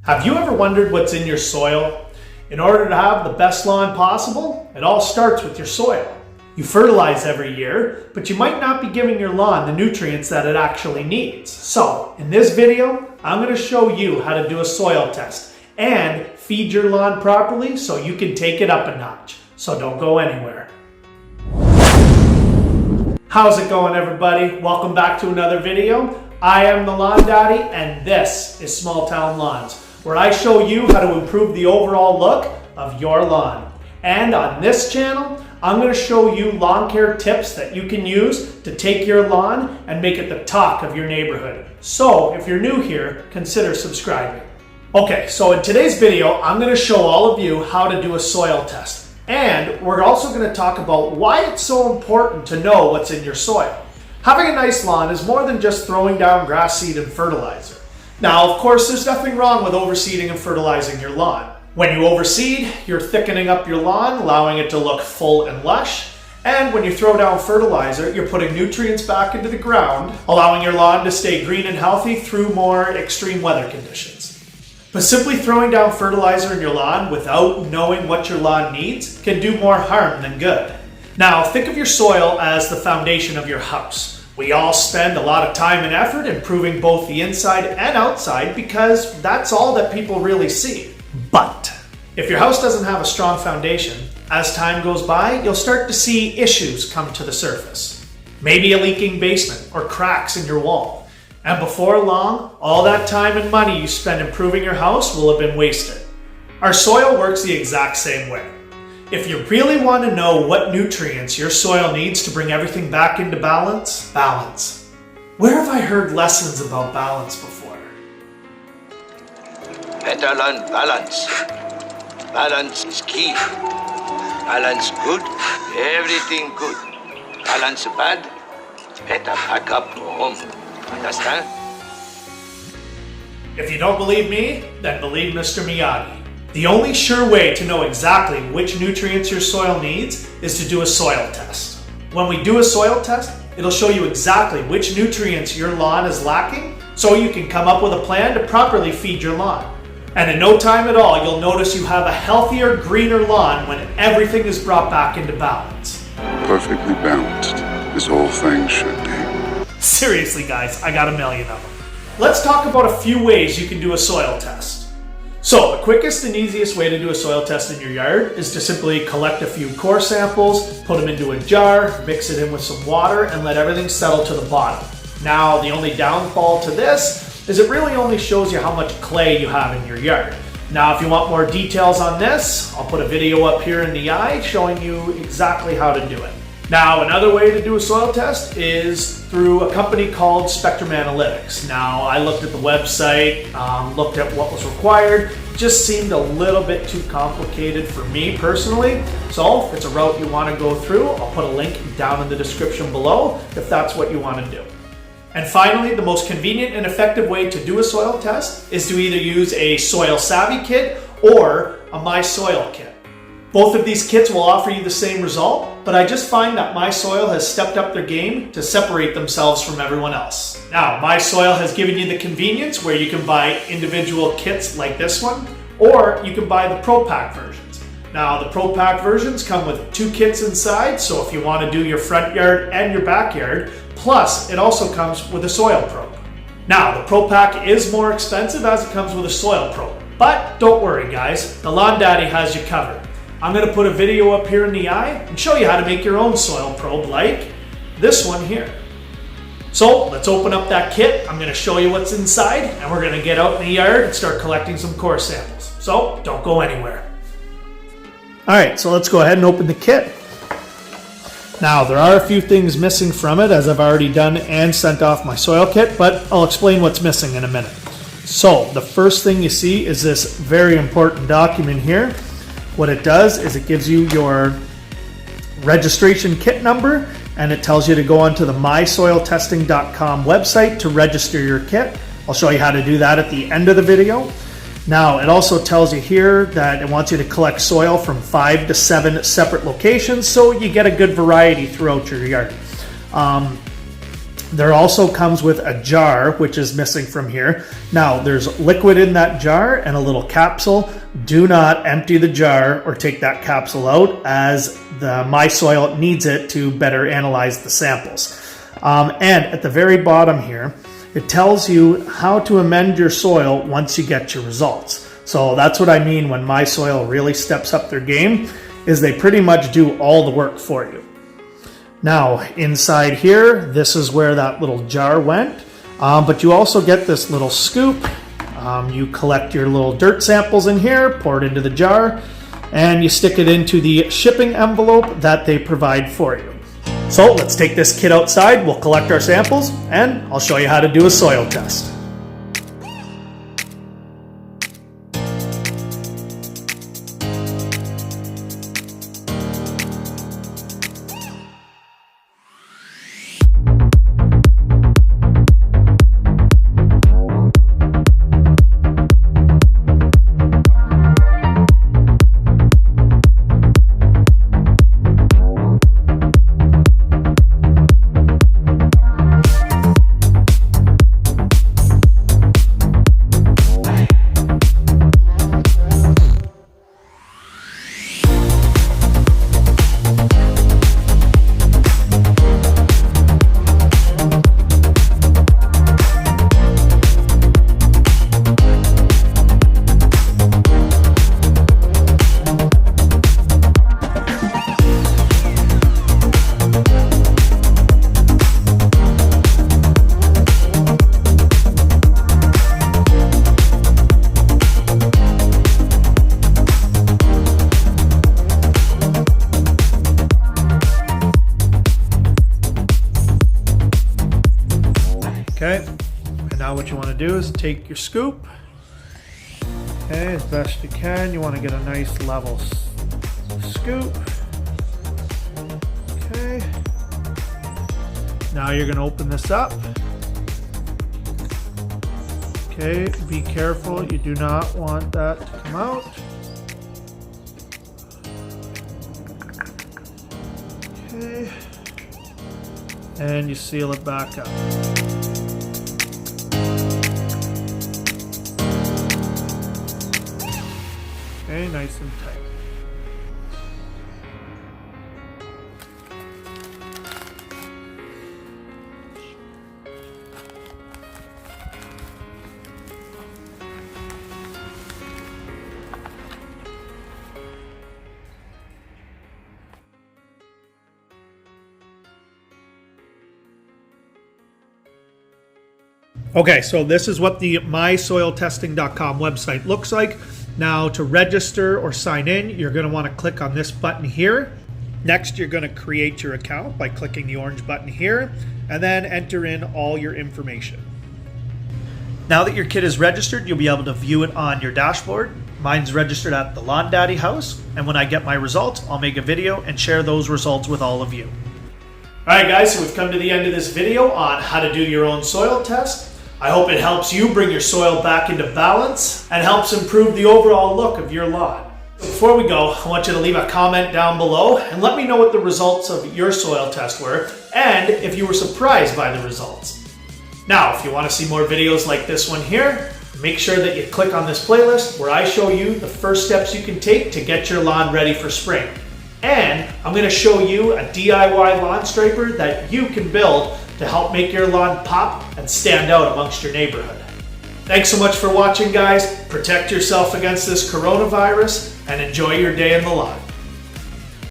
Have you ever wondered what's in your soil? In order to have the best lawn possible, it all starts with your soil. You fertilize every year, but you might not be giving your lawn the nutrients that it actually needs. So, in this video, I'm going to show you how to do a soil test and feed your lawn properly so you can take it up a notch. So don't go anywhere. How's it going, everybody? Welcome back to another video. I am the Lawn Daddy, and this is Small Town Lawns, where I show you how to improve the overall look of your lawn. And on this channel, I'm going to show you lawn care tips that you can use to take your lawn and make it the talk of your neighborhood. So if you're new here, consider subscribing. Okay, so in today's video, I'm going to show all of you how to do a soil test. And we're also going to talk about why it's so important to know what's in your soil. Having a nice lawn is more than just throwing down grass seed and fertilizer. Now, of course, there's nothing wrong with overseeding and fertilizing your lawn. When you overseed, you're thickening up your lawn, allowing it to look full and lush. And when you throw down fertilizer, you're putting nutrients back into the ground, allowing your lawn to stay green and healthy through more extreme weather conditions. But simply throwing down fertilizer in your lawn without knowing what your lawn needs can do more harm than good. Now, think of your soil as the foundation of your house. We all spend a lot of time and effort improving both the inside and outside because that's all that people really see. But if your house doesn't have a strong foundation, as time goes by, you'll start to see issues come to the surface. Maybe a leaking basement or cracks in your wall. And before long, all that time and money you spend improving your house will have been wasted. Our soil works the exact same way. If you really want to know what nutrients your soil needs to bring everything back into balance, balance. Where have I heard lessons about balance before? Better learn balance. Balance is key. Balance good, everything good. Balance bad, better pack up, go home. Understand? If you don't believe me, then believe Mr. Miyagi. The only sure way to know exactly which nutrients your soil needs is to do a soil test. When we do a soil test, it'll show you exactly which nutrients your lawn is lacking so you can come up with a plan to properly feed your lawn. And in no time at all, you'll notice you have a healthier, greener lawn when everything is brought back into balance. Perfectly balanced, as all things should be. Seriously, guys, I got a million of them. Let's talk about a few ways you can do a soil test. So the quickest and easiest way to do a soil test in your yard is to simply collect a few core samples, put them into a jar, mix it in with some water, and let everything settle to the bottom. Now, the only downfall to this is it really only shows you how much clay you have in your yard. Now, if you want more details on this, I'll put a video up here in the eye showing you exactly how to do it. Now, another way to do a soil test is through a company called Spectrum Analytics. Now, I looked at the website, looked at what was required. It just seemed a little bit too complicated for me personally. So if it's a route you want to go through, I'll put a link down in the description below if that's what you want to do. And finally, the most convenient and effective way to do a soil test is to either use a Soil Savvy kit or a My Soil kit. Both of these kits will offer you the same result, but I just find that My Soil has stepped up their game to separate themselves from everyone else. Now, My Soil has given you the convenience where you can buy individual kits like this one, or you can buy the Pro Pack versions. Now, the Pro Pack versions come with 2 kits inside, so if you want to do your front yard and your backyard, plus it also comes with a soil probe. Now, the Pro Pack is more expensive as it comes with a soil probe, but don't worry guys, the Lawn Daddy has you covered. I'm going to put a video up here in the eye and show you how to make your own soil probe like this one here. So let's open up that kit. I'm going to show you what's inside and we're going to get out in the yard and start collecting some core samples. So don't go anywhere. Alright, so let's go ahead and open the kit. Now there are a few things missing from it as I've already done and sent off my soil kit, but I'll explain what's missing in a minute. So the first thing you see is this very important document here. What it does is it gives you your registration kit number and it tells you to go onto the mysoiltesting.com website to register your kit. I'll show you how to do that at the end of the video. Now, it also tells you here that it wants you to collect soil from 5 to 7 separate locations so you get a good variety throughout your yard. There also comes with a jar, which is missing from here. Now, there's liquid in that jar and a little capsule. Do not empty the jar or take that capsule out, as the MySoil needs it to better analyze the samples. And at the very bottom here, it tells you how to amend your soil once you get your results. So that's what I mean when MySoil really steps up their game, is they pretty much do all the work for you. Now, inside here, this is where that little jar went, but you also get this little scoop. You collect your little dirt samples in here, pour it into the jar, and you stick it into the shipping envelope that they provide for you. So let's take this kit outside, we'll collect our samples, and I'll show you how to do a soil test. Okay, and now what you want to do is take your scoop, okay, as best you can. You want to get a nice level scoop. Okay, now you're going to open this up. Okay, be careful, you do not want that to come out. Okay, and you seal it back up. Okay, nice and tight. Okay, so this is what the mysoiltesting.com website looks like. Now, to register or sign in, you're going to want to click on this button here. Next, you're going to create your account by clicking the orange button here, and then enter in all your information. Now that your kit is registered, you'll be able to view it on your dashboard. Mine's registered at the Lawn Daddy house, and when I get my results, I'll make a video and share those results with all of you. Alright guys, so we've come to the end of this video on how to do your own soil test. I hope it helps you bring your soil back into balance and helps improve the overall look of your lawn. Before we go, I want you to leave a comment down below and let me know what the results of your soil test were and if you were surprised by the results. Now, if you want to see more videos like this one here, make sure that you click on this playlist where I show you the first steps you can take to get your lawn ready for spring. And I'm going to show you a DIY lawn striper that you can build to help make your lawn pop and stand out amongst your neighborhood. Thanks so much for watching, guys. Protect yourself against this coronavirus and enjoy your day in the lawn.